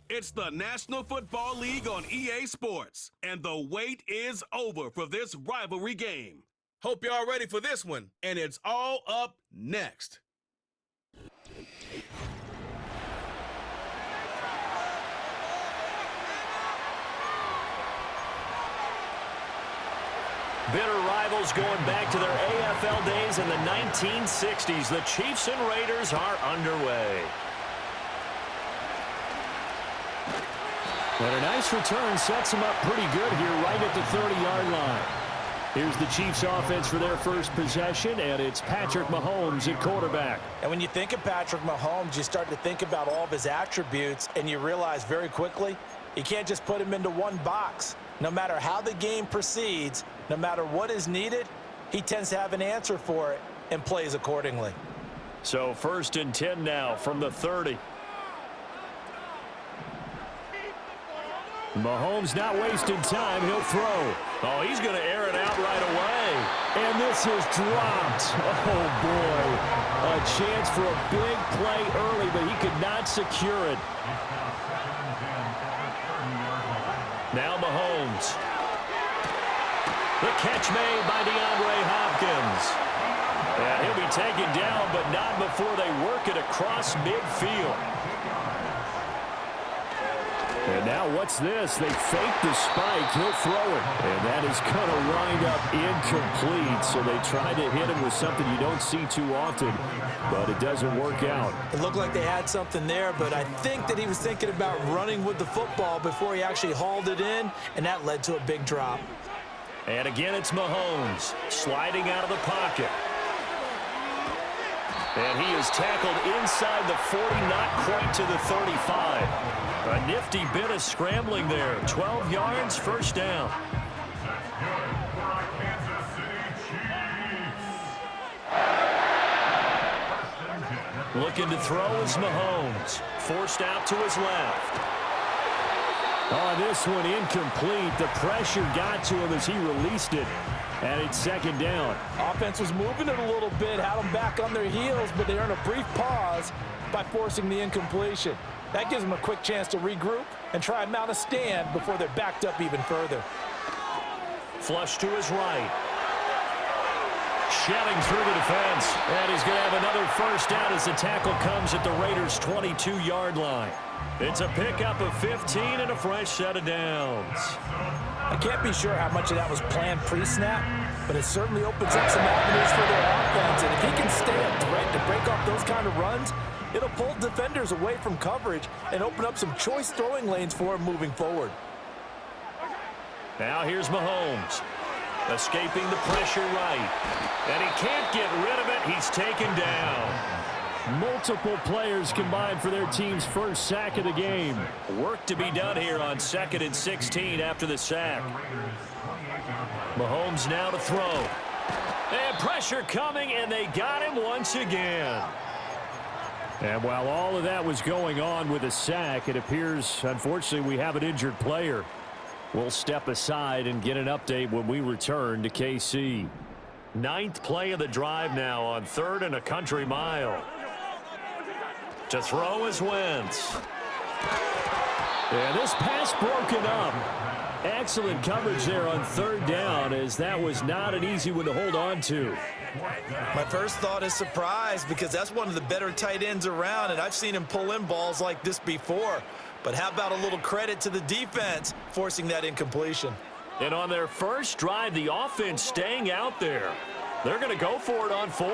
It's the National Football League on EA Sports, and the wait is over for this rivalry game. Hope y'all ready for this one, and it's all up next. Bitter rivals going back to their AFL days in the 1960s. The Chiefs and Raiders are underway. And a nice return sets them up pretty good here right at the 30-yard line. Here's the Chiefs offense for their first possession, and it's Patrick Mahomes at quarterback. And when you think of Patrick Mahomes, you start to think about all of his attributes, and you realize very quickly you can't just put him into one box. No matter how the game proceeds, no matter what is needed, he tends to have an answer for it and plays accordingly. So 1st and 10 now from the 30. Mahomes not wasting time. He'll throw. Oh, he's going to air it out right away. And this is dropped. Oh, boy. A chance for a big play early, but he could not secure it. Now Mahomes. The catch made by DeAndre Hopkins. And he'll be taken down, but not before they work it across midfield. And now what's this? They fake the spike. He'll throw it. And that is going to wind up incomplete. So they try to hit him with something you don't see too often, but it doesn't work out. It looked like they had something there, but I think that he was thinking about running with the football before he actually hauled it in, and that led to a big drop. And again, it's Mahomes sliding out of the pocket. And he is tackled inside the 40, not quite to the 35. A nifty bit of scrambling there. 12 yards, first down. Looking to throw is Mahomes. Forced out to his left. Oh, this one incomplete. The pressure got to him as he released it. And it's 2nd down. Offense was moving it a little bit, had them back on their heels, but they earned a brief pause by forcing the incompletion. That gives them a quick chance to regroup and try and mount a stand before they're backed up even further. Flush to his right. Shelling through the defense. And he's going to have another first down as the tackle comes at the Raiders' 22-yard line. It's a pickup of 15 and a fresh set of downs. I can't be sure how much of that was planned pre-snap, but it certainly opens up some avenues for their offense. And if he can stay a threat to break off those kind of runs, it'll pull defenders away from coverage and open up some choice throwing lanes for him moving forward. Now here's Mahomes. Escaping the pressure right. And he can't get rid of it. He's taken down. Multiple players combined for their team's first sack of the game. Work to be done here on 2nd and 16 after the sack. Mahomes now to throw. And pressure coming, and they got him once again. And while all of that was going on with a sack, it appears, unfortunately, we have an injured player. We'll step aside and get an update when we return to KC. 9th play of the drive now on 3rd and a country mile. To throw is Wentz. And this pass broken up. Excellent coverage there on 3rd down, as that was not an easy one to hold on to. My first thought is surprise, because that's one of the better tight ends around, and I've seen him pull in balls like this before. But how about a little credit to the defense forcing that incompletion? And on their first drive, the offense staying out there. They're going to go for it on 4th.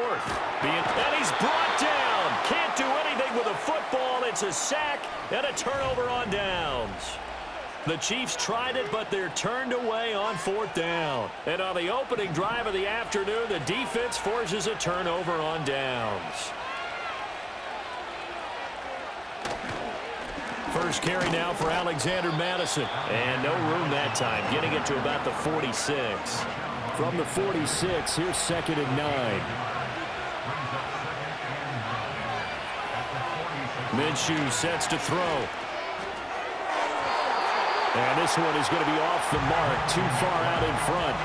And he's brought down. Can't do anything with a football. It's a sack and a turnover on downs. The Chiefs tried it, but they're turned away on 4th down. And on the opening drive of the afternoon, the defense forces a turnover on downs. First carry now for Alexander Madison. And no room that time, getting it to about the 46. From the 46, here's 2nd and 9. Minshew sets to throw. And this one is going to be off the mark, too far out in front.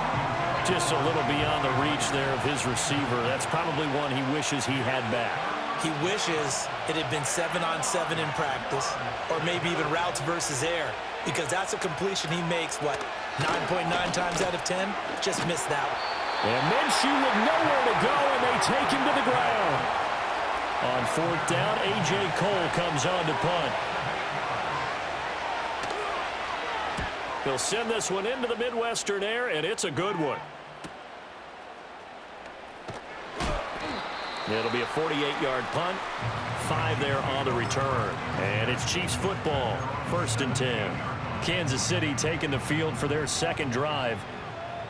Just a little beyond the reach there of his receiver. That's probably one he wishes he had back. He wishes it had been 7-on-7 in practice, or maybe even routes versus air, because that's a completion he makes, 9.9 times out of 10? Just missed that one. And Minshew with nowhere to go, and they take him to the ground. On 4th down, A.J. Cole comes on to punt. He'll send this one into the Midwestern air, and it's a good one. It'll be a 48-yard punt. 5 there on the return. And it's Chiefs football. 1st and 10. Kansas City taking the field for their second drive.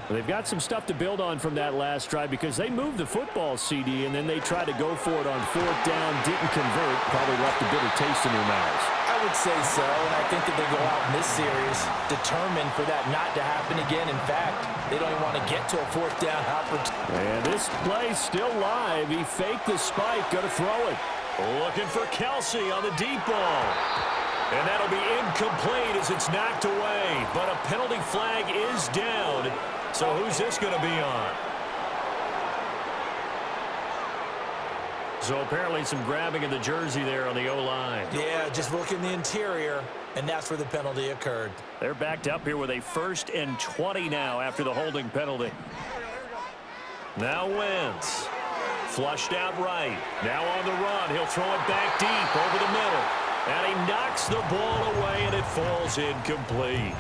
They've got some stuff to build on from that last drive because they moved the football, CD, and then they tried to go for it on 4th down, didn't convert, probably left a bitter taste in their mouths. I would say so, and I think that they go out in this series determined for that not to happen again. In fact, they don't even want to get to a 4th down opportunity. And this play's still live. He faked the spike, going to throw it. Looking for Kelsey on the deep ball. And that'll be incomplete as it's knocked away. But a penalty flag is down. So who's this going to be on? So apparently some grabbing of the jersey there on the O-line. Yeah, just look in the interior, and that's where the penalty occurred. They're backed up here with a 1st and 20 now after the holding penalty. Now Wentz. Flushed out right. Now on the run. He'll throw it back deep over the middle. And he knocks the ball away, and it falls incomplete.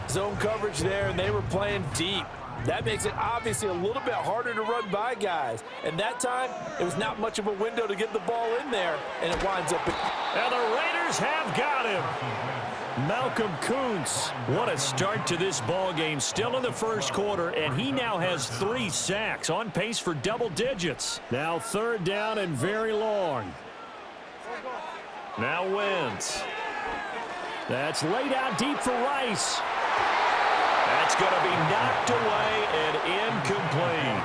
Zone coverage there, and they were playing deep. That makes it obviously a little bit harder to run by guys. And that time, it was not much of a window to get the ball in there, and it winds up. And the Raiders have got him. Malcolm Kuntz, what a start to this ball game. Still in the first quarter, and he now has 3 sacks, on pace for double digits. Now 3rd down and very long. Now Wentz. That's laid out deep for Rice. That's going to be knocked away and incomplete.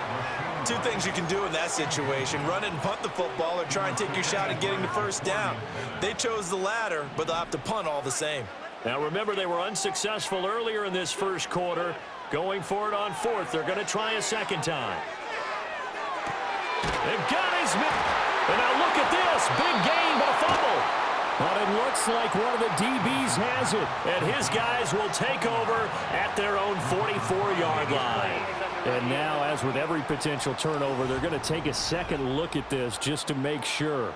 2 things you can do in that situation: run and punt the football, or try and take your shot at getting the 1st down. They chose the latter, but they'll have to punt all the same. Now remember, they were unsuccessful earlier in this first quarter. Going for it on 4th. They're going to try a 2nd time. They've got his man. And now look at this. Big gain, but a fumble. But it looks like one of the DBs has it. And his guys will take over at their own 44-yard line. And now, as with every potential turnover, they're going to take a second look at this just to make sure.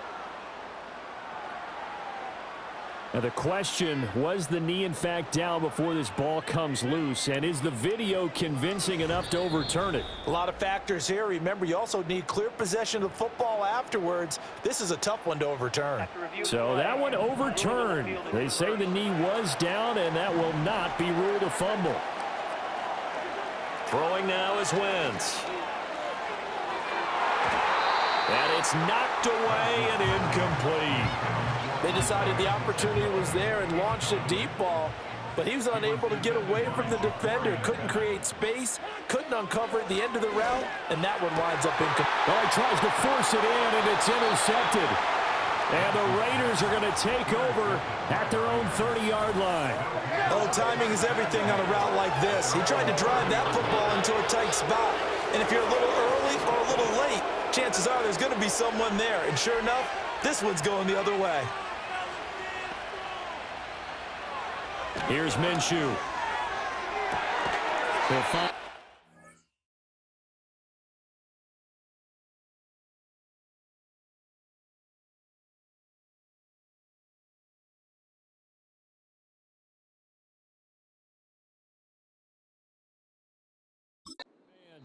Now the question, was the knee in fact down before this ball comes loose? And is the video convincing enough to overturn it? A lot of factors here. Remember, you also need clear possession of the football afterwards. This is a tough one to overturn. So that one overturned. They say the knee was down, and that will not be ruled a fumble. Throwing now is Wentz. And it's knocked away and incomplete. They decided the opportunity was there and launched a deep ball, but he was unable to get away from the defender. Couldn't create space, couldn't uncover at the end of the route, and that one winds up incomplete. Well, he tries to force it in, and it's intercepted. And the Raiders are going to take over at their own 30-yard line. Oh, timing is everything on a route like this. He tried to drive that football into a tight spot, and if you're a little early or a little late, chances are there's going to be someone there. And sure enough, this one's going the other way. Here's Minshew.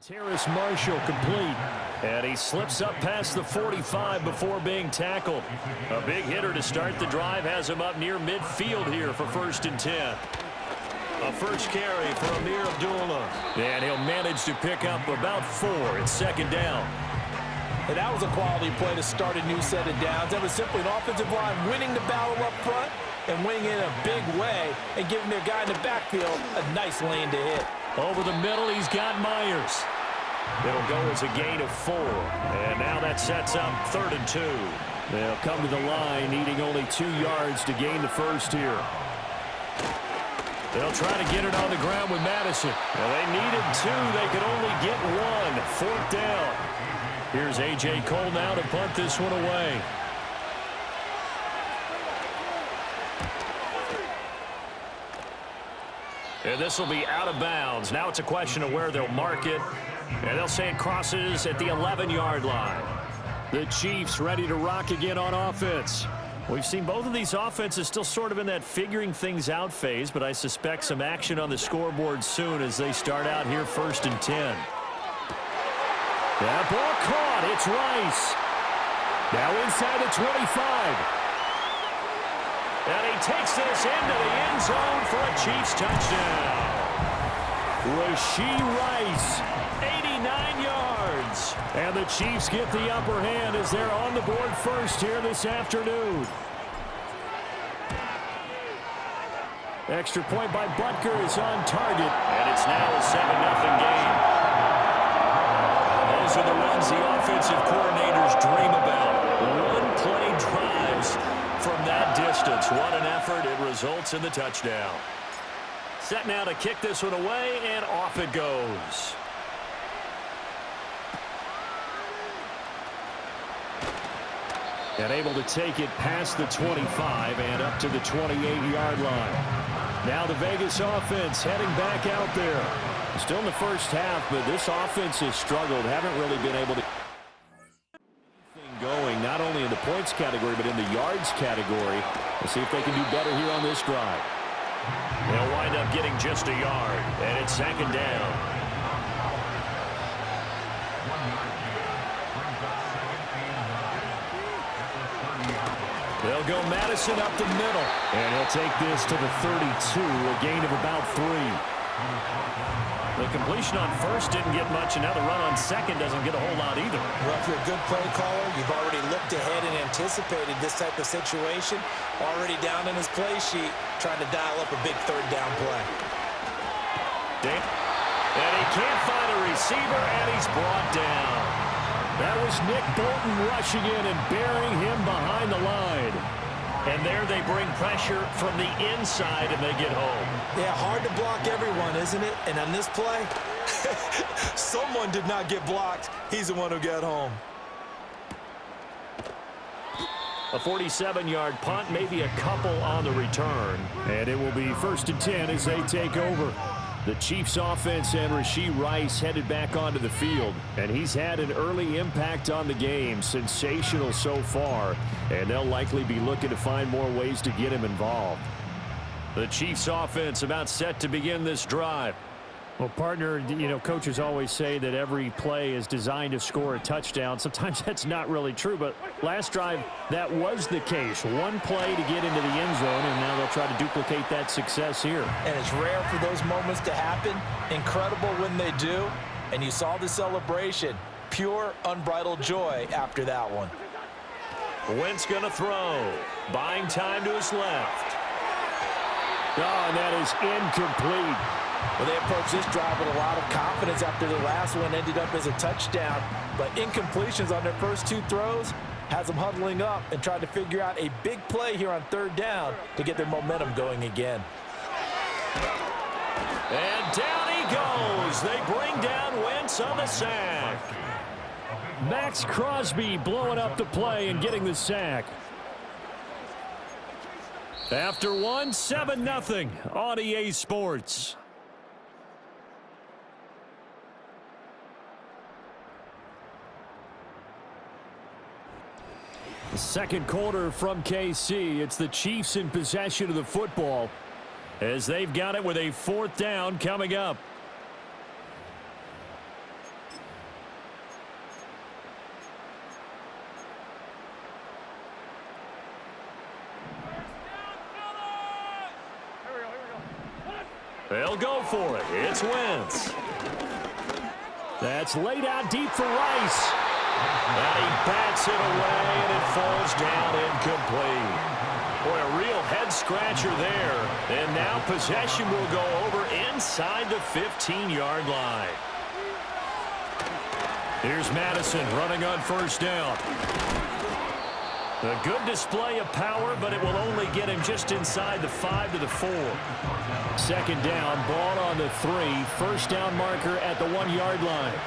Terrace Marshall complete. And he slips up past the 45 before being tackled. A big hitter to start the drive has him up near midfield here for 1st and 10. A first carry for Amir Abdullah. And he'll manage to pick up about 4. It's 2nd down. And that was a quality play to start a new set of downs. That was simply an offensive line winning the battle up front and winning in a big way and giving their guy in the backfield a nice lane to hit. Over the middle, he's got Myers. It'll go as a gain of 4. And now that sets up 3rd and 2. They'll come to the line, needing only 2 yards to gain the first here. They'll try to get it on the ground with Madison. Well, they needed 2. They could only get 1. 4th down. Here's A.J. Cole now to punt this one away. And this will be out of bounds. Now it's a question of where they'll mark it. And they'll say it crosses at the 11-yard line. The Chiefs ready to rock again on offense. We've seen both of these offenses still sort of in that figuring things out phase, but I suspect some action on the scoreboard soon as they start out here 1st and 10. That ball caught. It's Rice. Now inside the 25. And he takes this into the end zone for a Chiefs touchdown. Rashee Rice, 89 yards. And the Chiefs get the upper hand as they're on the board first here this afternoon. Extra point by Butker is on target. And it's now a 7-0 game. Those are the runs the offensive coordinators dream about. One-play drives from that distance. What an effort. It results in the touchdown. Set now to kick this one away, and off it goes. And able to take it past the 25 and up to the 28-yard line. Now the Vegas offense heading back out there. Still in the first half, but this offense has struggled. Haven't really been able to going, not only in the points category, but in the yards category. Let's see if they can do better here on this drive. They'll wind up getting just a yard, and it's 2nd down. They'll go Madison up the middle, and he'll take this to the 32, a gain of about 3. The completion on first didn't get much, and now the run on second doesn't get a whole lot either. Well, if you're a good play caller, you've already looked ahead and anticipated this type of situation. Already down in his play sheet, trying to dial up a big 3rd down play. And he can't find a receiver, and he's brought down. That was Nick Bolton rushing in and burying him behind the line. And there they bring pressure from the inside, and they get home. Yeah, hard to block everyone, isn't it? And on this play, someone did not get blocked. He's the one who got home. A 47-yard punt, maybe a couple on the return. And it will be 1st and 10 as they take over. The Chiefs offense and Rashee Rice headed back onto the field. And he's had an early impact on the game. Sensational so far. And they'll likely be looking to find more ways to get him involved. The Chiefs offense about set to begin this drive. Well, partner, you know, coaches always say that every play is designed to score a touchdown. Sometimes that's not really true, but last drive, that was the case. One play to get into the end zone, and now they'll try to duplicate that success here. And it's rare for those moments to happen. Incredible when they do. And you saw the celebration. Pure, unbridled joy after that one. Wentz going to throw. Buying time to his left. Oh, and that is incomplete. Well, they approached this drive with a lot of confidence after the last one ended up as a touchdown. But incompletions on their first 2 throws has them huddling up and trying to figure out a big play here on 3rd down to get their momentum going again. And down he goes. They bring down Wentz on the sack. Max Crosby blowing up the play and getting the sack. After one, 7-0 on EA Sports. The second quarter from KC. It's the Chiefs in possession of the football as they've got it with a 4th down coming up. They'll go for it. It's Wentz. That's laid out deep for Rice. And he bats it away, and it falls down incomplete. Boy, a real head-scratcher there. And now possession will go over inside the 15-yard line. Here's Madison running on 1st down. A good display of power, but it will only get him just inside the 5 to the 4. 2nd down, ball on the 3. 1st down marker at the 1-yard line.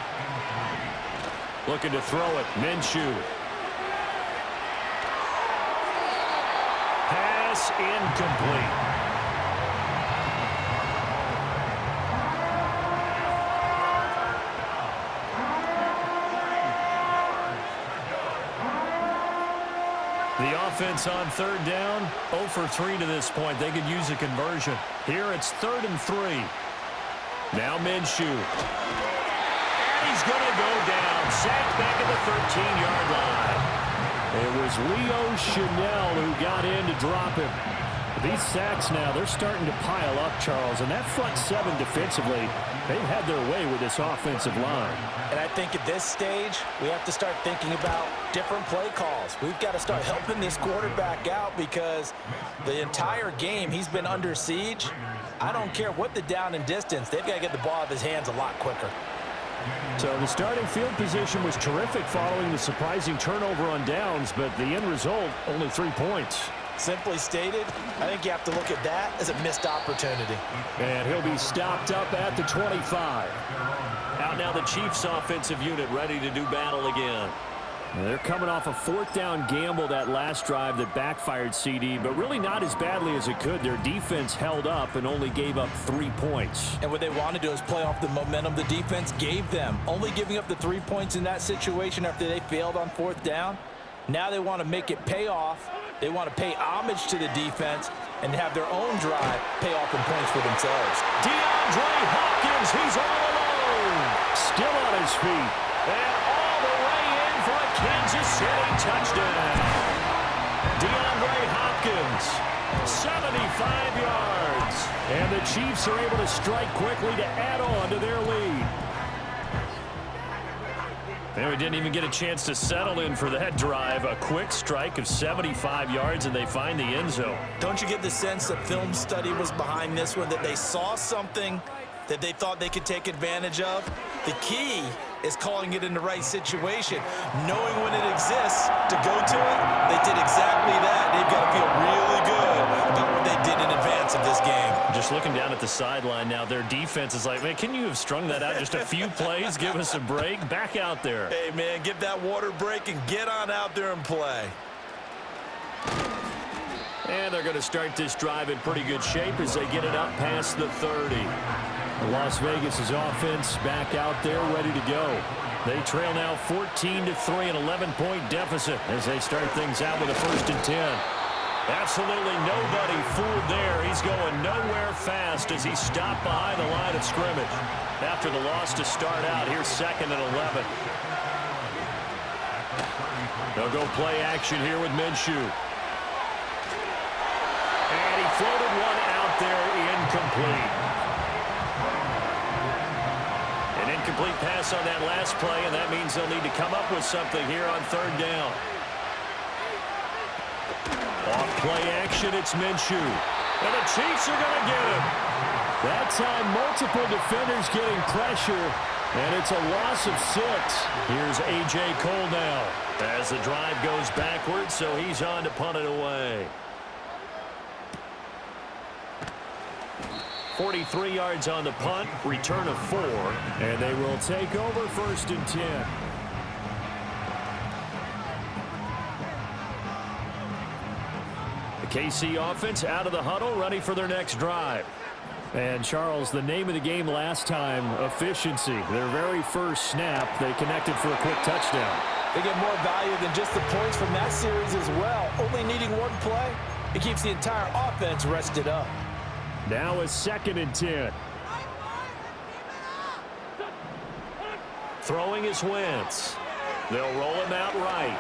Looking to throw it, Minshew. Pass incomplete. The offense on third down, 0 for 3 to this point. They could use a conversion. Here it's 3rd and 3. Now Minshew. And he's going to go down. Sacked back at the 13-yard line. It was Leo Chanel who got in to drop him. These sacks now, they're starting to pile up, Charles. And that front seven defensively, they've had their way with this offensive line. And I think at this stage, we have to start thinking about different play calls. We've got to start helping this quarterback out because the entire game he's been under siege. I don't care what the down and distance. They've got to get the ball out of his hands a lot quicker. So the starting field position was terrific following the surprising turnover on downs, but the end result, only 3 points. Simply stated, I think you have to look at that as a missed opportunity. And he'll be stopped up at the 25. Out now the Chiefs offensive unit ready to do battle again. And they're coming off a 4th down gamble that last drive that backfired, CD, but really not as badly as it could. Their defense held up and only gave up 3 points. And what they want to do is play off the momentum the defense gave them. Only giving up the 3 points in that situation after they failed on 4th down. Now they want to make it pay off. They want to pay homage to the defense and have their own drive pay off in points for themselves. DeAndre Hopkins, he's all alone. Still on his feet. And all the way in for a Kansas City touchdown. DeAndre Hopkins, 75 yards. And the Chiefs are able to strike quickly to add on to their lead. And we didn't even get a chance to settle in for that drive. A quick strike of 75 yards, and they find the end zone. Don't you get the sense that film study was behind this one, that they saw something that they thought they could take advantage of? The key is calling it in the right situation, knowing when it exists to go to it. They did exactly that. They've got to feel really good about what they did in advance of this game. Just looking down at the sideline now, their defense is like, man, can you have strung that out just a few plays? Give us a break. Back out there. Hey, man, give that water break and get on out there and play. And they're going to start this drive in pretty good shape as they get it up past the 30. Las Vegas' offense back out there ready to go. They trail now 14-3, an 11-point deficit as they start things out with a 1st and 10. Absolutely nobody fooled there. He's going nowhere fast as he stopped behind the line of scrimmage. After the loss to start out, here's 2nd and 11. They'll go play action here with Minshew. And he floated one out there, incomplete. An incomplete pass on that last play, and that means they'll need to come up with something here on 3rd down. Off play action, it's Minshew. And the Chiefs are going to get him. That time, multiple defenders getting pressure, and it's a loss of 6. Here's A.J. Cole now as the drive goes backwards, so he's on to punt it away. 43 yards on the punt, return of 4, and they will take over 1st and 10. The KC offense out of the huddle, ready for their next drive. And, Charles, the name of the game last time, efficiency. Their very first snap, they connected for a quick touchdown. They get more value than just the points from that series as well. Only needing one play, it keeps the entire offense rested up. Now a 2nd and 10. Throwing is Wentz. They'll roll him out right.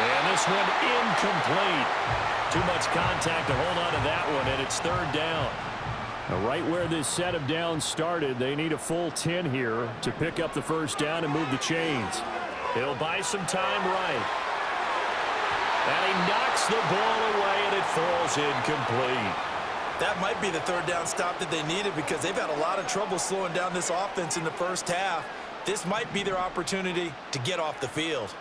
And this one incomplete. Too much contact to hold on to that one, and it's 3rd down. Now, right where this set of downs started, they need a full 10 here to pick up the 1st down and move the chains. He'll buy some time right. And he knocks the ball away, and it falls incomplete. That might be the 3rd down stop that they needed because they've had a lot of trouble slowing down this offense in the first half. This might be their opportunity to get off the field.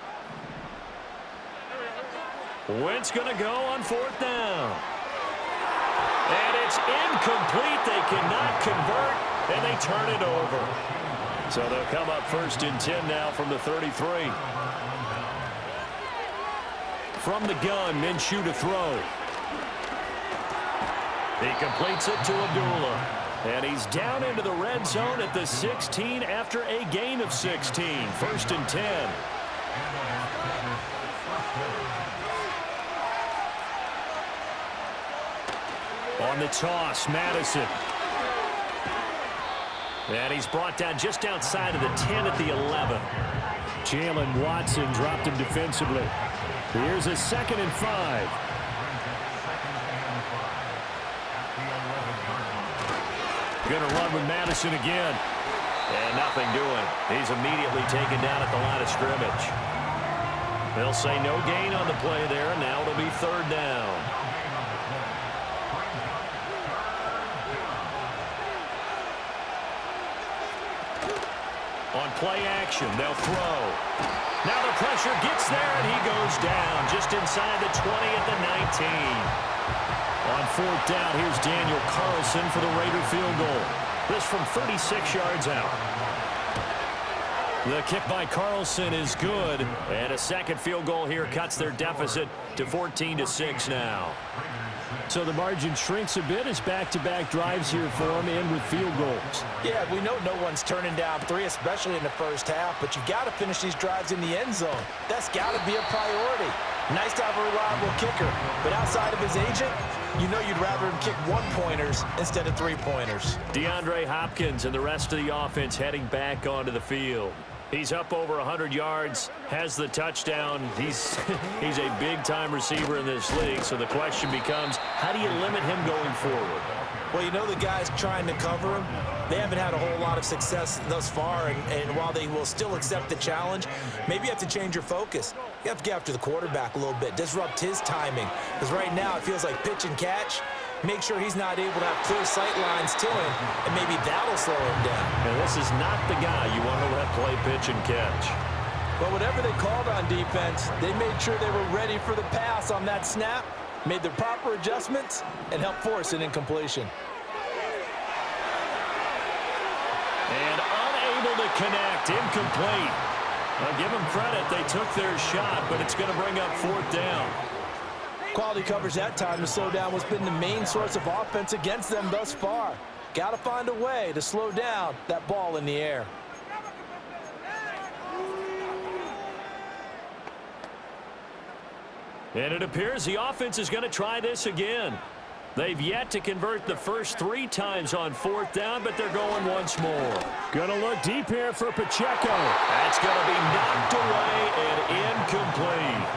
Wentz going to go on 4th down. And it's incomplete. They cannot convert, and they turn it over. So they'll come up 1st and 10 now from the 33. From the gun, Minshew to throw. He completes it to Abdullah. And he's down into the red zone at the 16 after a gain of 16. 1st and 10. On the toss, Madison. And he's brought down just outside of the 10 at the 11. Jalen Watson dropped him defensively. Here's a 2nd and 5. Going to run with Madison again. And nothing doing. He's immediately taken down at the line of scrimmage. They'll say no gain on the play there. Now it'll be 3rd down. On play action, they'll throw. Now the pressure gets there, and he goes down just inside the 20 at the 19. On 4th down, here's Daniel Carlson for the Raider field goal. This from 36 yards out. The kick by Carlson is good, and a 2nd field goal here cuts their deficit to 14-6 now. So the margin shrinks a bit as back-to-back drives here for him, and with field goals. Yeah, we know no one's turning down 3, especially in the first half, but you've got to finish these drives in the end zone. That's got to be a priority. Nice to have a reliable kicker, but outside of his agent, you know you'd rather him kick 1-pointers instead of 3-pointers. DeAndre Hopkins and the rest of the offense heading back onto the field. He's up over 100 yards, has the touchdown. He's a big-time receiver in this league, so the question becomes, how do you limit him going forward? Well, you know the guys trying to cover him, they haven't had a whole lot of success thus far, and while they will still accept the challenge, maybe you have to change your focus. You have to get after the quarterback a little bit, disrupt his timing, because right now it feels like pitch and catch. Make sure he's not able to have clear sight lines to him, and maybe that'll slow him down. And this is not the guy you want to let play pitch and catch. But whatever they called on defense, they made sure they were ready for the pass on that snap, made the proper adjustments, and helped force an incompletion. And unable to connect, incomplete. I'll give them credit, they took their shot, but it's going to bring up 4th down. Quality coverage that time to slow down what's been the main source of offense against them thus far. Got to find a way to slow down that ball in the air. And it appears the offense is going to try this again. They've yet to convert the first 3 times on 4th down, but they're going once more. Going to look deep here for Pacheco. That's going to be knocked away and incomplete.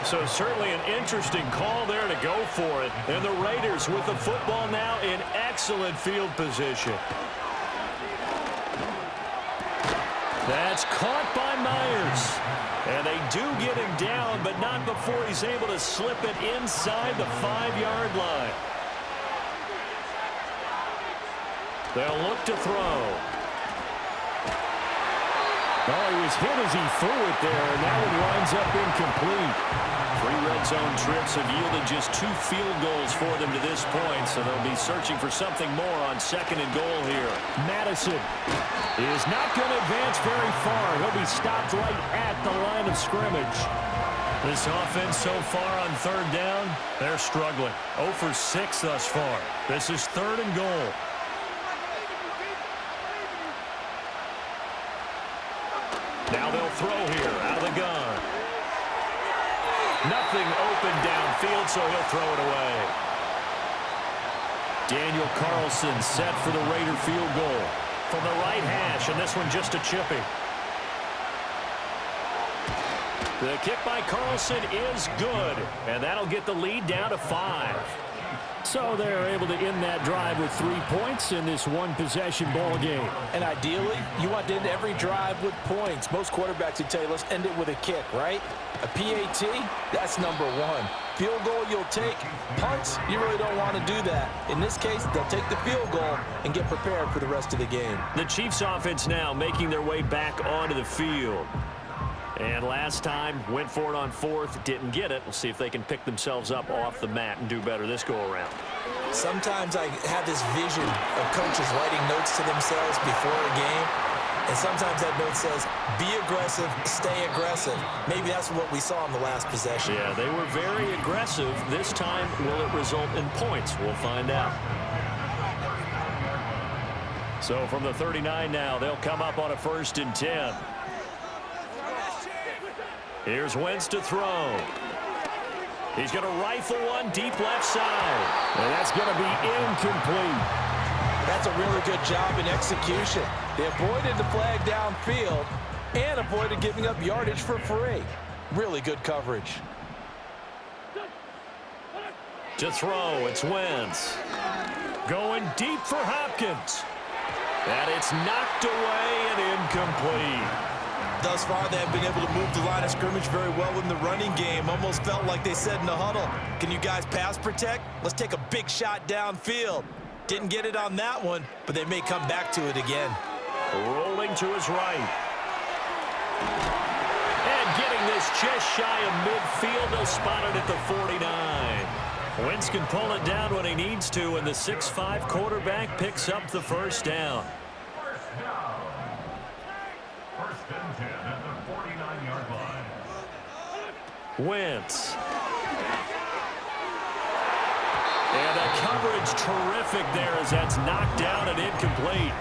So certainly an interesting call there to go for it. And the Raiders with the football now in excellent field position. That's caught by Myers. And they do get him down, but not before he's able to slip it inside the 5-yard line. They'll look to throw. Oh, he was hit as he threw it there, and that one winds up incomplete. 3 red zone trips have yielded just 2 field goals for them to this point, so they'll be searching for something more on 2nd and goal here. Madison is not going to advance very far. He'll be stopped right at the line of scrimmage. This offense so far on 3rd down, they're struggling. 0 for 6 thus far. This is 3rd and goal. Now they'll throw here out of the gun. Nothing open downfield, so he'll throw it away. Daniel Carlson set for the Raider field goal from the right hash, and this one just a chippy. The kick by Carlson is good, and that'll get the lead down to 5. So they're able to end that drive with 3 points in this one-possession ball game. And ideally, you want to end every drive with points. Most quarterbacks would tell you, let's end it with a kick, right? A PAT, that's number 1. Field goal you'll take. Punts, you really don't want to do that. In this case, they'll take the field goal and get prepared for the rest of the game. The Chiefs offense now making their way back onto the field. And last time, went for it on 4th, didn't get it. We'll see if they can pick themselves up off the mat and do better this go-around. Sometimes I have this vision of coaches writing notes to themselves before a game, and sometimes that note says, be aggressive, stay aggressive. Maybe that's what we saw in the last possession. Yeah, they were very aggressive. This time, will it result in points? We'll find out. So from the 39 now, they'll come up on a 1st and 10. Here's Wentz to throw. He's going to rifle one deep left side. And that's going to be incomplete. That's a really good job in execution. They avoided the flag downfield and avoided giving up yardage for free. Really good coverage. To throw, it's Wentz. Going deep for Hopkins. And it's knocked away and incomplete. Thus far, they have been able to move the line of scrimmage very well in the running game. Almost felt like they said in the huddle, can you guys pass protect? Let's take a big shot downfield. Didn't get it on that one, but they may come back to it again. Rolling to his right. And getting this just shy of midfield. They'll spot it at the 49. Wentz can pull it down when he needs to, and the 6'5" quarterback picks up the first down. First and 10 at the 49-yard line. Wentz. And the coverage terrific there as that's knocked down and incomplete.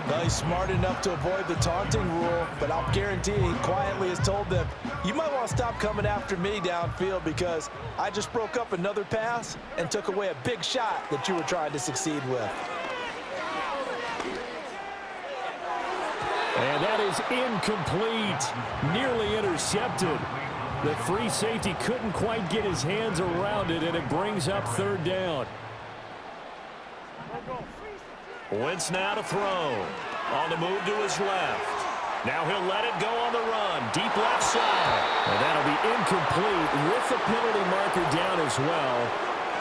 Well, he's smart enough to avoid the taunting rule, but I'll guarantee he quietly has told them, you might want to stop coming after me downfield because I just broke up another pass and took away a big shot that you were trying to succeed with. And that is incomplete. Nearly intercepted. The free safety couldn't quite get his hands around it, and it brings up third down. Wentz now to throw. On the move to his left. Now he'll let it go on the run. Deep left side. And that'll be incomplete with the penalty marker down as well.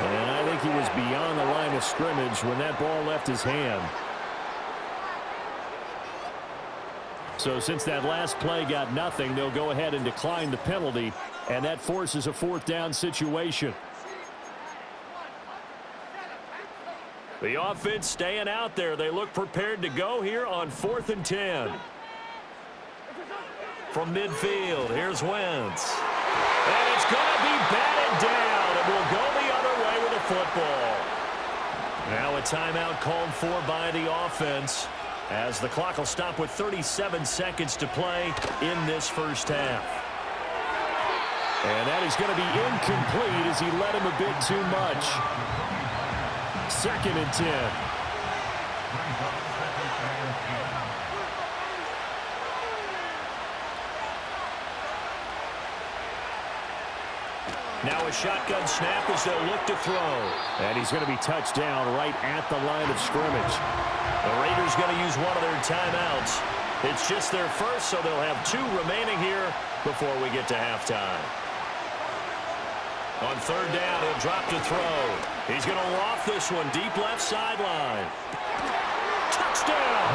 And I think he was beyond the line of scrimmage when that ball left his hand. So since that last play got nothing, they'll go ahead and decline the penalty, and that forces a fourth down situation. The offense staying out there. They look prepared to go here on 4th and 10. From midfield, here's Wentz. And it's going to be batted down, and we'll go the other way with the football. Now a timeout called for by the offense, as the clock will stop with 37 seconds to play in this first half. And that is going to be incomplete as he led him a bit too much. 2nd and 10. Now a shotgun snap as they'll look to throw. And he's going to be touched down right at the line of scrimmage. The Raiders going to use one of their timeouts. It's just their first, so they'll have 2 remaining here before we get to halftime. On 3rd down, he'll drop to throw. He's going to loft this one deep left sideline. Touchdown!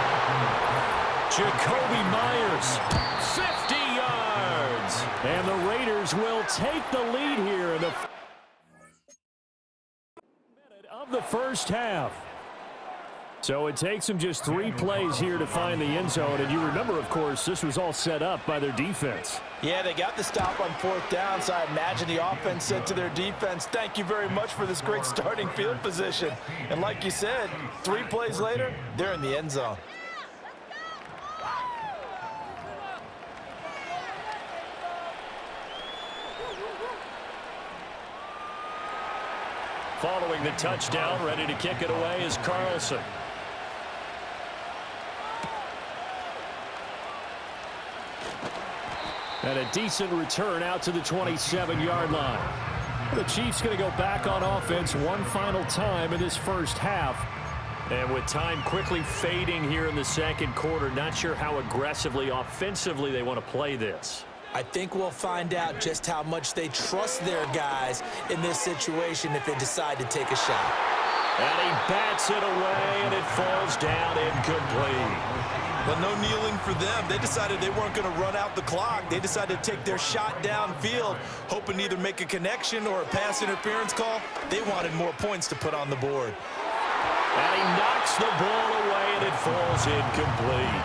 Jacoby Myers, 50 yards. And the Raiders will take the lead here in the minute of the first half. So it takes them just 3 plays here to find the end zone. And you remember, of course, this was all set up by their defense. Yeah, they got the stop on 4th down, so I imagine the offense said to their defense, thank you very much for this great starting field position. And like you said, 3 plays later, they're in the end zone. Following the touchdown, ready to kick it away is Carlson. And a decent return out to the 27-yard line. The Chiefs going to go back on offense one final time in this first half. And with time quickly fading here in the second quarter, not sure how aggressively, offensively they want to play this. I think we'll find out just how much they trust their guys in this situation if they decide to take a shot. And he bats it away, and it falls down incomplete. But no kneeling for them. They decided they weren't going to run out the clock. They decided to take their shot downfield, hoping to either make a connection or a pass interference call. They wanted more points to put on the board. And he knocks the ball away, and it falls incomplete.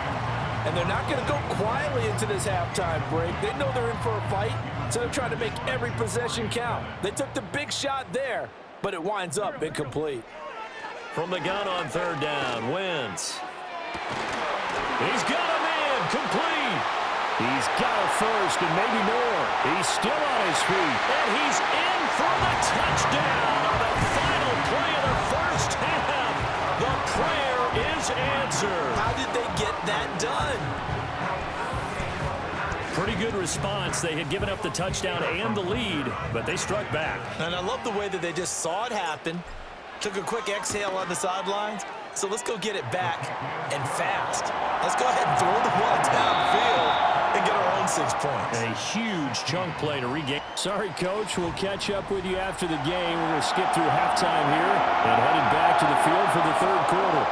And they're not going to go quietly into this halftime break. They know they're in for a fight, so they're trying to make every possession count. They took the big shot there, but it winds up incomplete. From the gun on 3rd down, Wentz. He's got him in, complete. He's got a first and maybe more. He's still on his feet. And he's in for the touchdown on the final play of the first half. The prayer is answered. How did they get that done? Pretty good response. They had given up the touchdown and the lead, but they struck back. And I love the way that they just saw it happen, took a quick exhale on the sidelines. So let's go get it back and fast. Let's go ahead and throw the ball downfield and get our own 6 points. A huge chunk play to regain. Sorry, Coach. We'll catch up with you after the game. We're going to skip through halftime here and headed back to the field for the third quarter.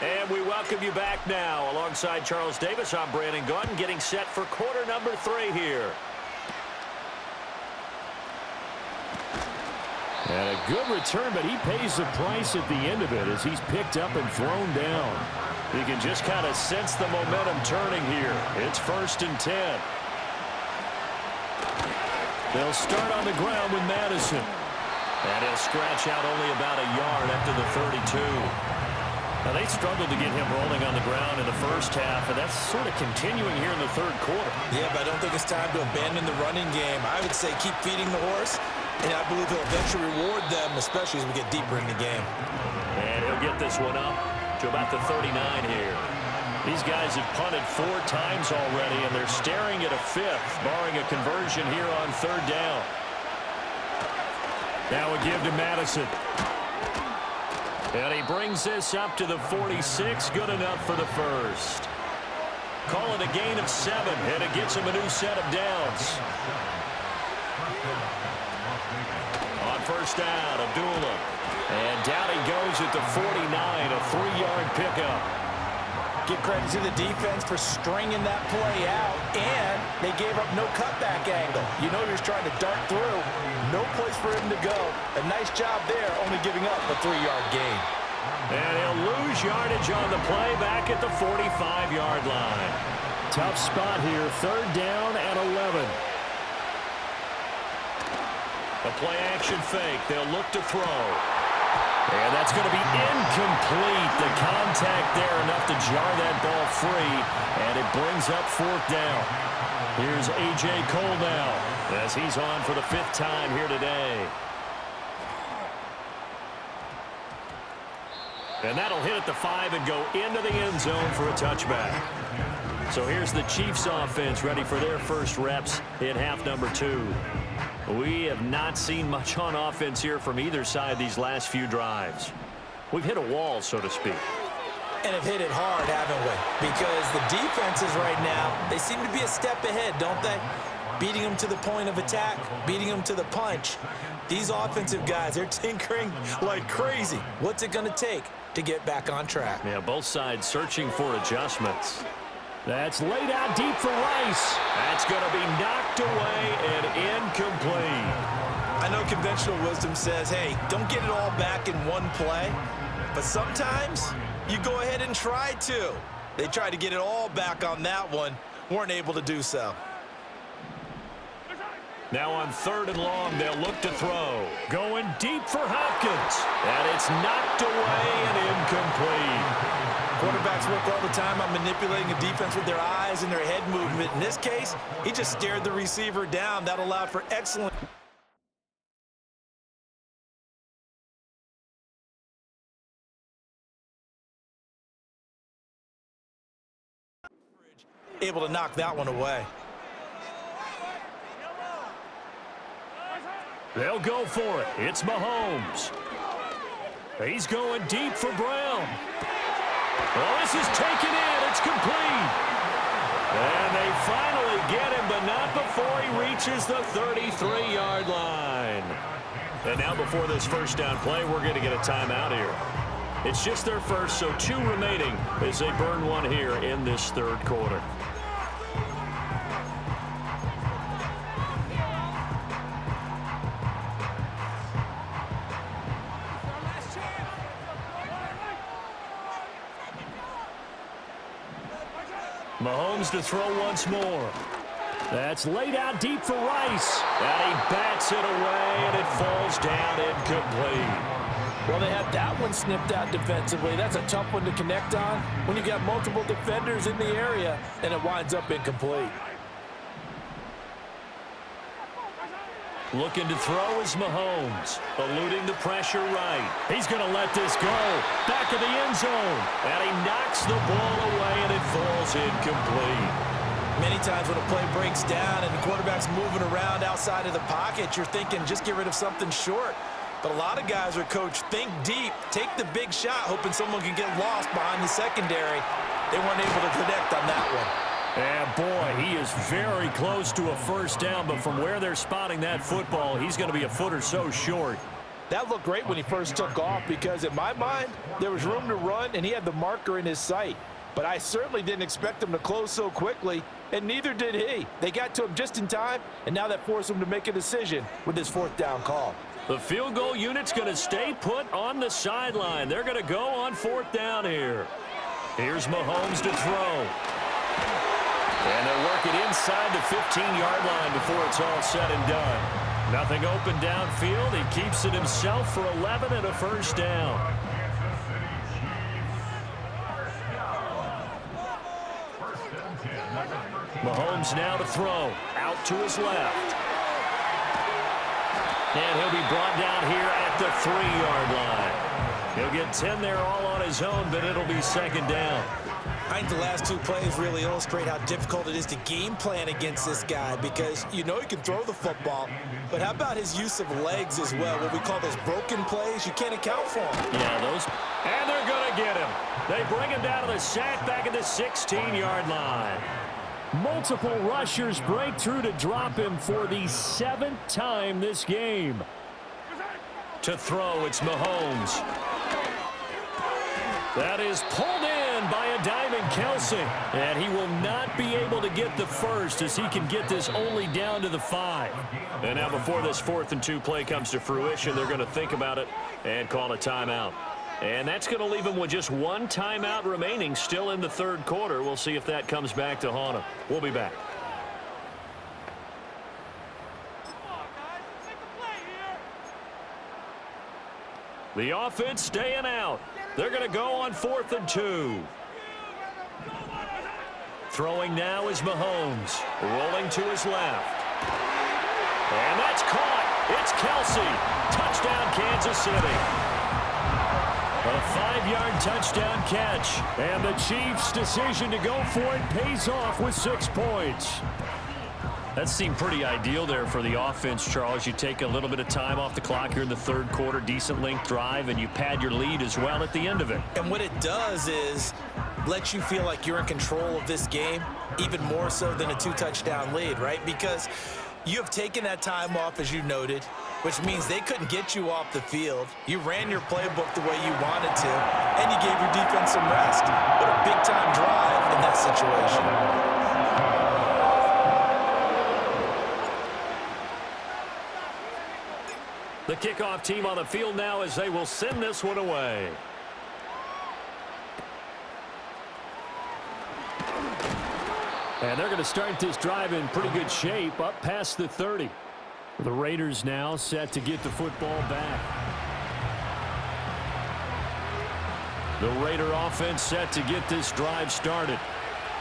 And we welcome you back now. Alongside Charles Davis, I'm Brandon Gaudin, getting set for quarter number 3 here. And a good return, but he pays the price at the end of it as he's picked up and thrown down. You can just kind of sense the momentum turning here. It's 1st and 10. They'll start on the ground with Madison. And he'll scratch out only about a yard after the 32. Now, they struggled to get him rolling on the ground in the first half, and that's sort of continuing here in the third quarter. Yeah, but I don't think it's time to abandon the running game. I would say keep feeding the horse, and I believe he'll eventually reward them, especially as we get deeper in the game. And he'll get this one up to about the 39 here. These guys have punted 4 times already, and they're staring at a 5th, barring a conversion here on 3rd down. Now a give to Madison. And he brings this up to the 46, good enough for the first. Call it a gain of 7, and it gets him a new set of downs. On 1st down, Abdullah. And down he goes at the 49, a 3-yard pickup. Give credit to the defense for stringing that play out, and they gave up no cutback angle. You know he was trying to dart through. No place for him to go. A nice job there, only giving up a 3-yard gain. And he'll lose yardage on the play back at the 45-yard line. Tough spot here, 3rd down and 11. A play-action fake. They'll look to throw. And that's going to be incomplete. The contact there enough to jar that ball free, and it brings up 4th down. Here's A.J. Cole now as he's on for the 5th time here today. And that'll hit at the 5 and go into the end zone for a touchback. So here's the Chiefs offense ready for their first reps in half number 2. We have not seen much on offense here from either side these last few drives. We've hit a wall, so to speak. And have hit it hard, haven't we? Because the defenses right now, they seem to be a step ahead, don't they? Beating them to the point of attack, beating them to the punch. These offensive guys, they're tinkering like crazy. What's it going to take to get back on track? Yeah, both sides searching for adjustments. That's laid out deep for Rice. That's going to be knocked away and incomplete. I know conventional wisdom says, hey, don't get it all back in one play. But sometimes you go ahead and try to. They tried to get it all back on that one. Weren't able to do so. Now on 3rd and long, they'll look to throw. Going deep for Hopkins. And it's knocked away and incomplete. Quarterbacks work all the time on manipulating a defense with their eyes and their head movement. In this case, he just stared the receiver down. That allowed for excellent. Able to knock that one away. They'll go for it. It's Mahomes. He's going deep for Brown. Well, this is taken in. It's complete. And they finally get him, but not before he reaches the 33-yard line. And now before this first down play, we're going to get a timeout here. It's just their first, so 2 remaining as they burn one here in this 3rd quarter. Mahomes to throw once more. That's laid out deep for Rice. And he bats it away, and it falls down incomplete. Well, they had that one snipped out defensively. That's a tough one to connect on when you got multiple defenders in the area, and it winds up incomplete. Looking to throw is Mahomes, eluding the pressure right. He's going to let this go. Back of the end zone. And he knocks the ball away, and it falls incomplete. Many times when a play breaks down and the quarterback's moving around outside of the pocket, you're thinking just get rid of something short. But a lot of guys are coached, think deep, take the big shot, hoping someone can get lost behind the secondary. They weren't able to connect on that one. And boy, he is very close to a first down, but from where they're spotting that football, he's going to be a foot or so short. That looked great when he first took off because, in my mind, there was room to run, and he had the marker in his sight. But I certainly didn't expect him to close so quickly, and neither did he. They got to him just in time, and now that forced him to make a decision with his fourth down call. The field goal unit's going to stay put on the sideline. They're going to go on fourth down here. Here's Mahomes to throw. And they'll work it inside the 15-yard line before it's all said and done. Nothing open downfield. He keeps it himself for 11 and a first down. Mahomes now to throw. Out to his left. And he'll be brought down here at the 3-yard line. He'll get 10 there all on his own, but it'll be second down. I think the last two plays really illustrate how difficult it is to game plan against this guy because you know he can throw the football, but how about his use of legs as well, what we call those broken plays? You can't account for them. Yeah, those. And they're going to get him. They bring him down to the sack back at the 16-yard line. Multiple rushers break through to drop him for the 7th time this game. To throw, it's Mahomes. That is pulled in by a diving Kelsey. And he will not be able to get the first as he can get this only down to the 5. And now before this 4th and 2 play comes to fruition, they're going to think about it and call a timeout. And that's going to leave him with just one timeout remaining still in the third quarter. We'll see if that comes back to haunt him. We'll be back. The offense staying out. They're going to go on 4th and 2. Throwing now is Mahomes. Rolling to his left. And that's caught. It's Kelsey. Touchdown, Kansas City. A 5-yard touchdown catch. And the Chiefs' decision to go for it pays off with 6 points. That seemed pretty ideal there for the offense, Charles. You take a little bit of time off the clock here in the third quarter, decent length drive, and you pad your lead as well at the end of it. And what it does is let you feel like you're in control of this game, even more so than a 2-touchdown lead, right? Because you have taken that time off, as you noted, which means they couldn't get you off the field. You ran your playbook the way you wanted to, and you gave your defense some rest. What a big-time drive in that situation. The kickoff team on the field now as they will send this one away. And they're going to start this drive in pretty good shape up past the 30. The Raiders now set to get the football back. The Raider offense set to get this drive started.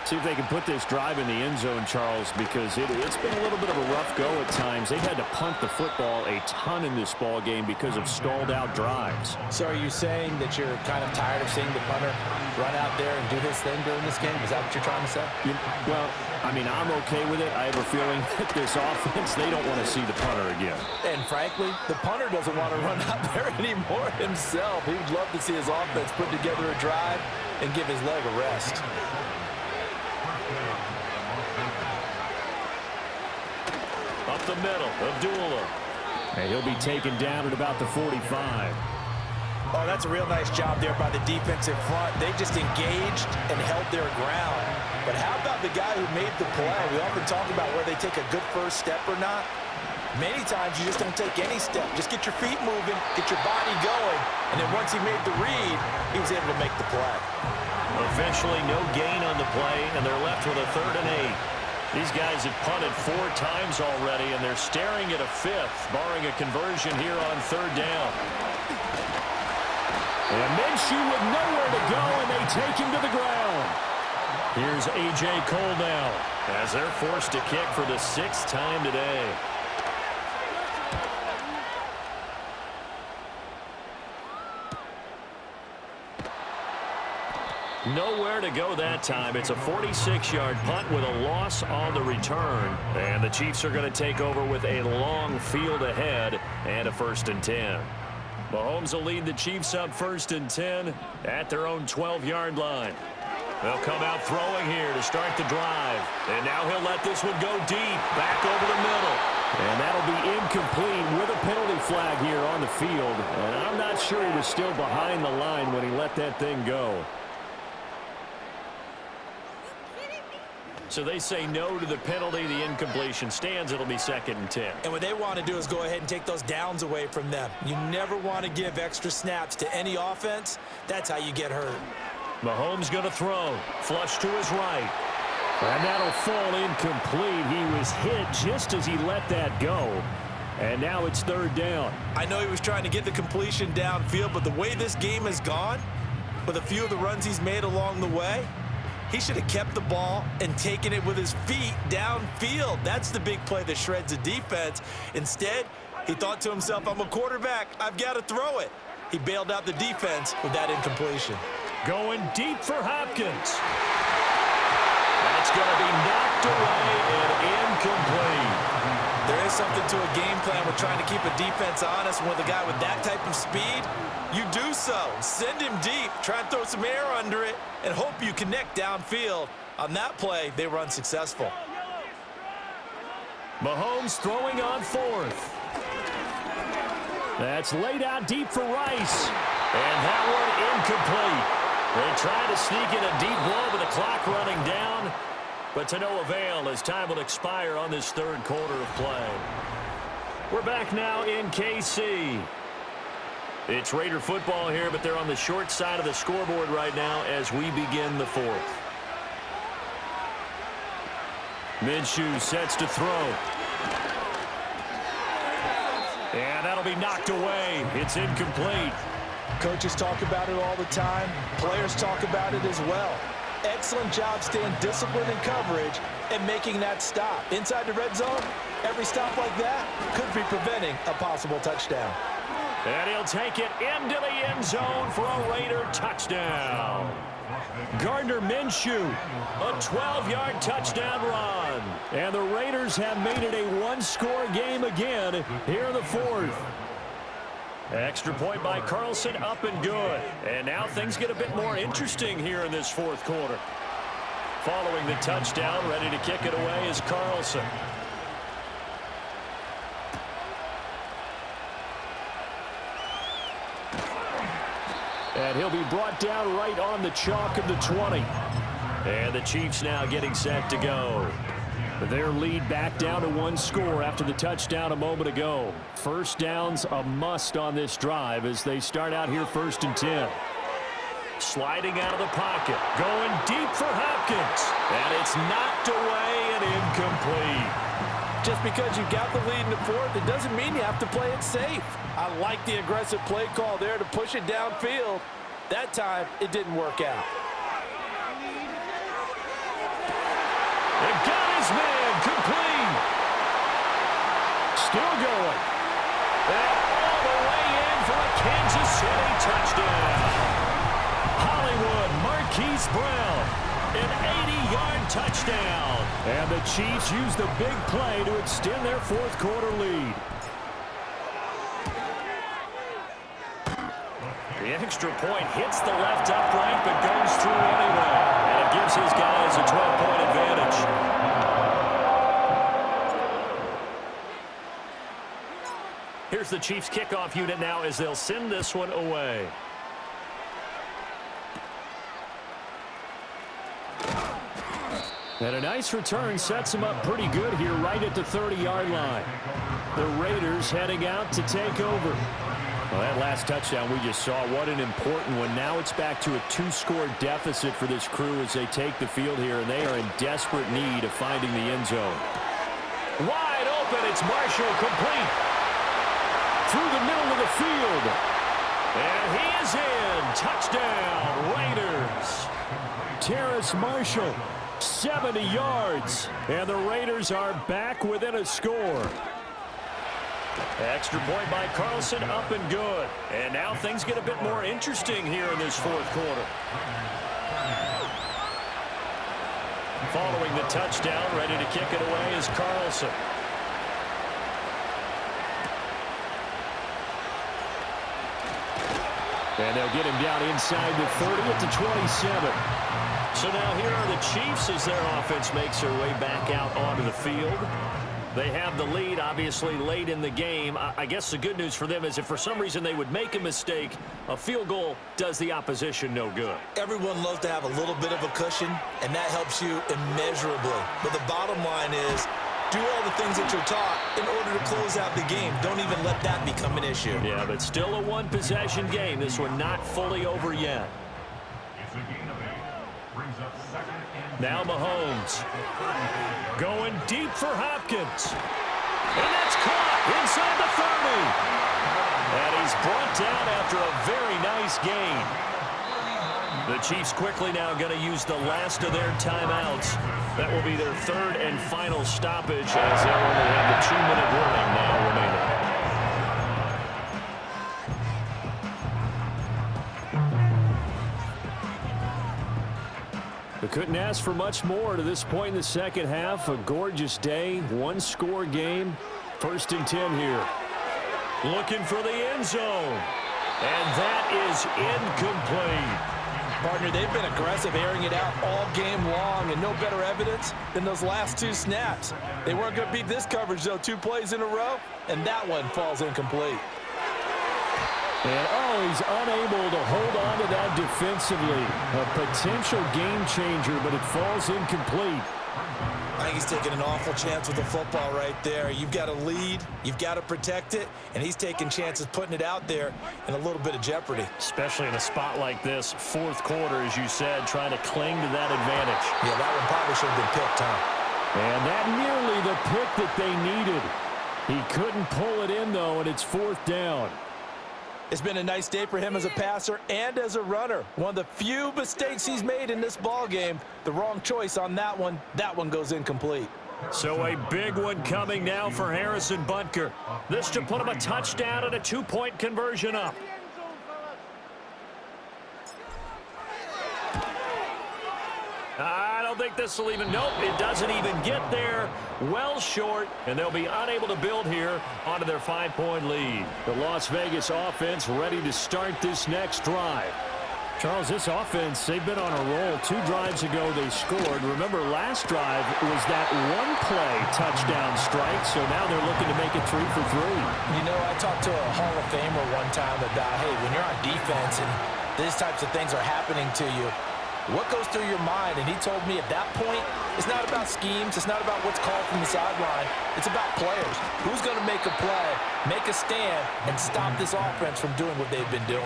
See if they can put this drive in the end zone, Charles, because it's been a little bit of a rough go at times. They've had to punt the football a ton in this ball game because of stalled out drives. So are you saying that you're kind of tired of seeing the punter run out there and do his thing during this game? Is that what you're trying to say? Well, I mean, I'm okay with it. I have a feeling that this offense, they don't want to see the punter again. And frankly, the punter doesn't want to run out there anymore himself. He would love to see his offense put together a drive and give his leg a rest. Up the middle, Abdullah. And he'll be taken down at about the 45. Oh, that's a real nice job there by the defensive front. They just engaged and held their ground. But how about the guy who made the play? We often talk about where they take a good first step or not. Many times you just don't take any step. Just get your feet moving, get your body going. And then once he made the read, he was able to make the play. Eventually, no gain on the play, and they're left with a 3rd and 8. These guys have punted 4 times already, and they're staring at a 5th, barring a conversion here on 3rd down. And Minshew with nowhere to go, and they take him to the ground. Here's A.J. Cole now, as they're forced to kick for the 6th time today. Nowhere to go that time. It's a 46-yard punt with a loss on the return. And the Chiefs are going to take over with a long field ahead and a 1st and 10. Mahomes will lead the Chiefs up 1st and 10 at their own 12-yard line. They'll come out throwing here to start the drive. And now he'll let this one go deep, back over the middle. And that'll be incomplete with a penalty flag here on the field. And I'm not sure he was still behind the line when he let that thing go. So they say no to the penalty. The incompletion stands. It'll be 2nd and 10. And what they want to do is go ahead and take those downs away from them. You never want to give extra snaps to any offense. That's how you get hurt. Mahomes going to throw. Flush to his right. And that'll fall incomplete. He was hit just as he let that go. And now it's 3rd down. I know he was trying to get the completion downfield, but the way this game has gone, with a few of the runs he's made along the way, he should have kept the ball and taken it with his feet downfield. That's the big play that shreds the defense. Instead, he thought to himself, I'm a quarterback. I've got to throw it. He bailed out the defense with that incompletion. Going deep for Hopkins. That's going to be knocked away and incomplete. There is something to a game plan with trying to keep a defense honest. With a guy with that type of speed, you do so. Send him deep. Try and throw some air under it and hope you connect downfield. On that play, they were unsuccessful. Mahomes throwing on 4th. That's laid out deep for Rice. And that one incomplete. They try to sneak in a deep ball with the clock running down, but to no avail as time will expire on this 3rd quarter of play. We're back now in KC. It's Raider football here, but they're on the short side of the scoreboard right now as we begin the 4th. Minshew sets to throw. And that'll be knocked away. It's incomplete. Coaches talk about it all the time. Players talk about it as well. Excellent job staying disciplined in coverage and making that stop. Inside the red zone, every stop like that could be preventing a possible touchdown. And he'll take it into the end zone for a Raider touchdown. Gardner Minshew, a 12-yard touchdown run. And the Raiders have made it a one-score game again here in the 4th. Extra point by Carlson, up and good. And now things get a bit more interesting here in this 4th quarter. Following the touchdown, ready to kick it away is Carlson. And he'll be brought down right on the chalk of the 20. And the Chiefs now getting set to go. Their lead back down to 1 score after the touchdown a moment ago. First down's a must on this drive as they start out here 1st and 10. Sliding out of the pocket. Going deep for Hopkins. And it's knocked away and incomplete. Just because you've got the lead in the 4th, it doesn't mean you have to play it safe. I like the aggressive play call there to push it downfield. That time, it didn't work out. It got his man complete. Still going. And all the way in for a Kansas City touchdown. Hollywood Marquise Brown, an 80-yard touchdown. And the Chiefs use the big play to extend their 4th quarter lead. The extra point hits the left upright but goes through anyway. And it gives his guys a 12-point advantage. Here's the Chiefs kickoff unit now as they'll send this one away. And a nice return sets them up pretty good here right at the 30-yard line. The Raiders heading out to take over. Well, that last touchdown we just saw, what an important one. Now it's back to a 2-score deficit for this crew as they take the field here, and they are in desperate need of finding the end zone. Wide open, it's Marshall complete. Through the middle of the field. And he is in. Touchdown, Raiders. Terrace Marshall, 70 yards. And the Raiders are back within a score. Extra point by Carlson, up and good. And now things get a bit more interesting here in this fourth quarter. Following the touchdown, ready to kick it away is Carlson. And they'll get him down inside the 30 at the 27. So now here are the Chiefs as their offense makes their way back out onto the field. They have the lead, obviously, late in the game. I guess the good news for them is if for some reason they would make a mistake, a field goal does the opposition no good. Everyone loves to have a little bit of a cushion, and that helps you immeasurably. But the bottom line is, do all the things that you're taught in order to close out the game. Don't even let that become an issue. Yeah, but still a one-possession game. This one not fully over yet. It's a gain of 8. Brings up second and Now Mahomes going deep for Hopkins. And that's caught inside the 30. And he's brought down after a very nice gain. The Chiefs quickly now going to use the last of their timeouts. That will be their third and final stoppage as they'll only have the 2-minute warning now remaining. We couldn't ask for much more to this point in the second half. A gorgeous day, one-score game. 1st and 10 here. Looking for the end zone. And that is incomplete. Partner, they've been aggressive, airing it out all game long, and no better evidence than those last 2 snaps. They weren't going to beat this coverage, though, 2 plays in a row, and that one falls incomplete. And, he's unable to hold on to that defensively. A potential game changer, but it falls incomplete. I think he's taking an awful chance with the football right there. You've got to lead, you've got to protect it, and he's taking chances putting it out there in a little bit of jeopardy. Especially in a spot like this, fourth quarter, as you said, trying to cling to that advantage. Yeah, that one probably should have been picked, huh? And that nearly the pick that they needed. He couldn't pull it in, though, and it's 4th down. It's been a nice day for him as a passer and as a runner. One of the few mistakes he's made in this ball game. The wrong choice on that one. That one goes incomplete. So a big one coming now for Harrison Butker. This to put him a touchdown and a 2-point conversion up. I don't think this will even, nope, it doesn't even get there. Well short, and they'll be unable to build here onto their 5-point lead. The Las Vegas offense ready to start this next drive. Charles, this offense, they've been on a roll. 2 drives ago they scored. Remember, last drive was that one-play touchdown strike, so now they're looking to make it 3 for 3. You know, I talked to a Hall of Famer one time about, hey, when you're on defense and these types of things are happening to you, what goes through your mind? And he told me at that point, it's not about schemes. It's not about what's called from the sideline. It's about players. Who's going to make a play, make a stand, and stop this offense from doing what they've been doing?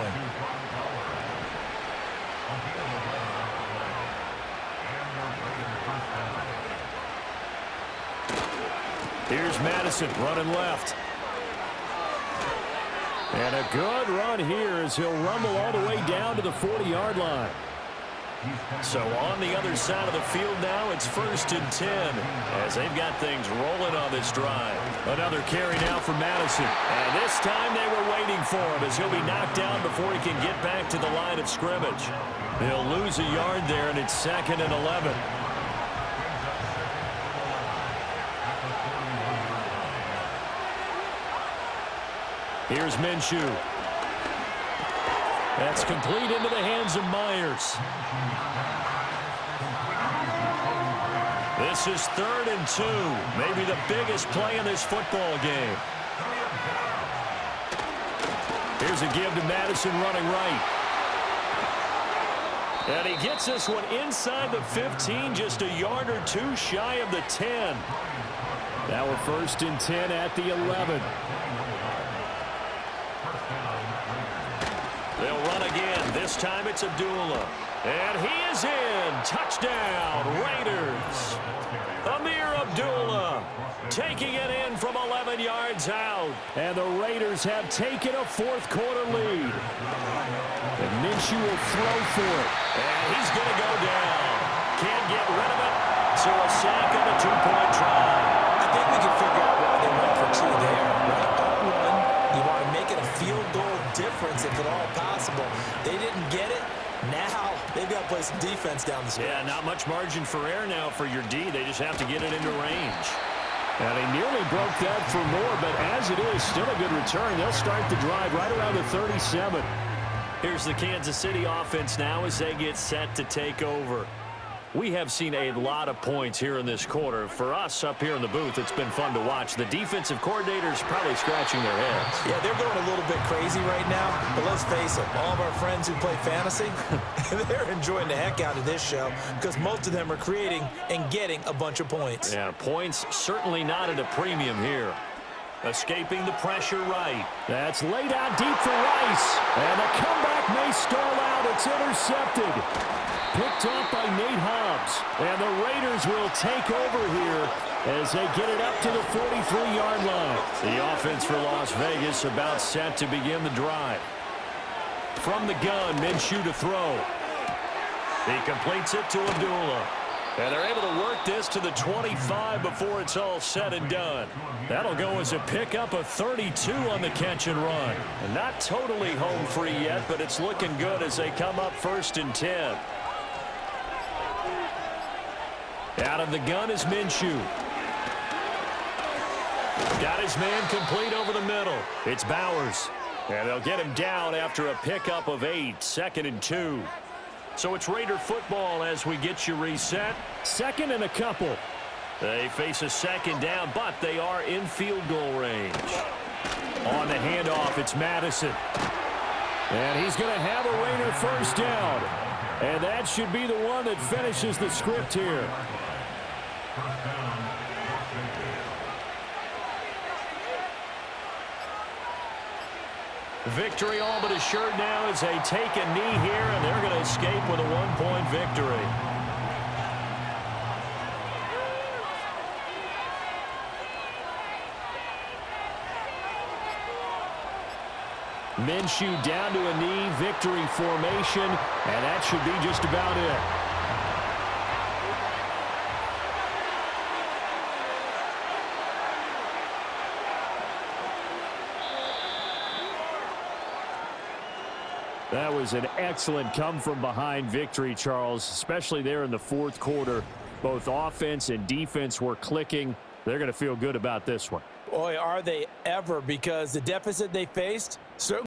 Here's Madison running left. And a good run here as he'll rumble all the way down to the 40-yard line. So on the other side of the field now, it's 1st and 10 as they've got things rolling on this drive. Another carry now for Madison. And this time they were waiting for him as he'll be knocked down before he can get back to the line of scrimmage. He'll lose a yard there, and it's 2nd and 11. Here's Minshew. That's complete into the hands of Myers. This is 3rd and 2. Maybe the biggest play in this football game. Here's a give to Madison running right. And he gets this one inside the 15, just a yard or 2 shy of the 10. Now we're 1st and 10 at the 11. They'll run again. This time it's Abdullah. And he is in. Touchdown, Raiders. Amir Abdullah taking it in from 11 yards out. And the Raiders have taken a fourth-quarter lead. And Minshew will throw for it. And he's going to go down. Can't get rid of it. So a sack on a two-point try. I think we can figure out why they went for two there. Right up one, you want to make it a field goal difference if at all possible. They didn't get it. Now they've got to play some defense down the stretch. Yeah, not much margin for error now for your D. They just have to get it into range. Now, they nearly broke that for more, but as it is, still a good return. They'll start the drive right around the 37. Here's the Kansas City offense now as they get set to take over. We have seen a lot of points here in this quarter. For us up here in the booth, it's been fun to watch. The defensive coordinators probably scratching their heads. Yeah, they're going a little bit crazy right now, but let's face it, all of our friends who play fantasy, they're enjoying the heck out of this show because most of them are creating and getting a bunch of points. Yeah, points certainly not at a premium here. Escaping the pressure right. That's laid out deep for Rice. And the comeback may stall out. It's intercepted. Picked off by Nate Hobbs. And the Raiders will take over here as they get it up to the 43-yard line. The offense for Las Vegas about set to begin the drive. From the gun, Minshew to throw. He completes it to Abdullah. And they're able to work this to the 25 before it's all said and done. That'll go as a pickup of 32 on the catch and run. And not totally home free yet, but it's looking good as they come up 1st and 10. Out of the gun is Minshew. Got his man complete over the middle. It's Bowers. And they'll get him down after a pickup of 8, 2nd and 2. So it's Raider football as we get you reset. 2nd and a couple. They face a 2nd down, but they are in field goal range. On the handoff, it's Madison. And he's going to have a Raider first down. And that should be the one that finishes the script here. Victory all but assured now as they take a knee here, and they're going to escape with a 1-point victory. Minshew down to a knee, victory formation, and that should be just about it. That was an excellent come-from-behind victory, Charles, especially there in the fourth quarter. Both offense and defense were clicking. They're going to feel good about this one. Boy, are they ever, because the deficit they faced certainly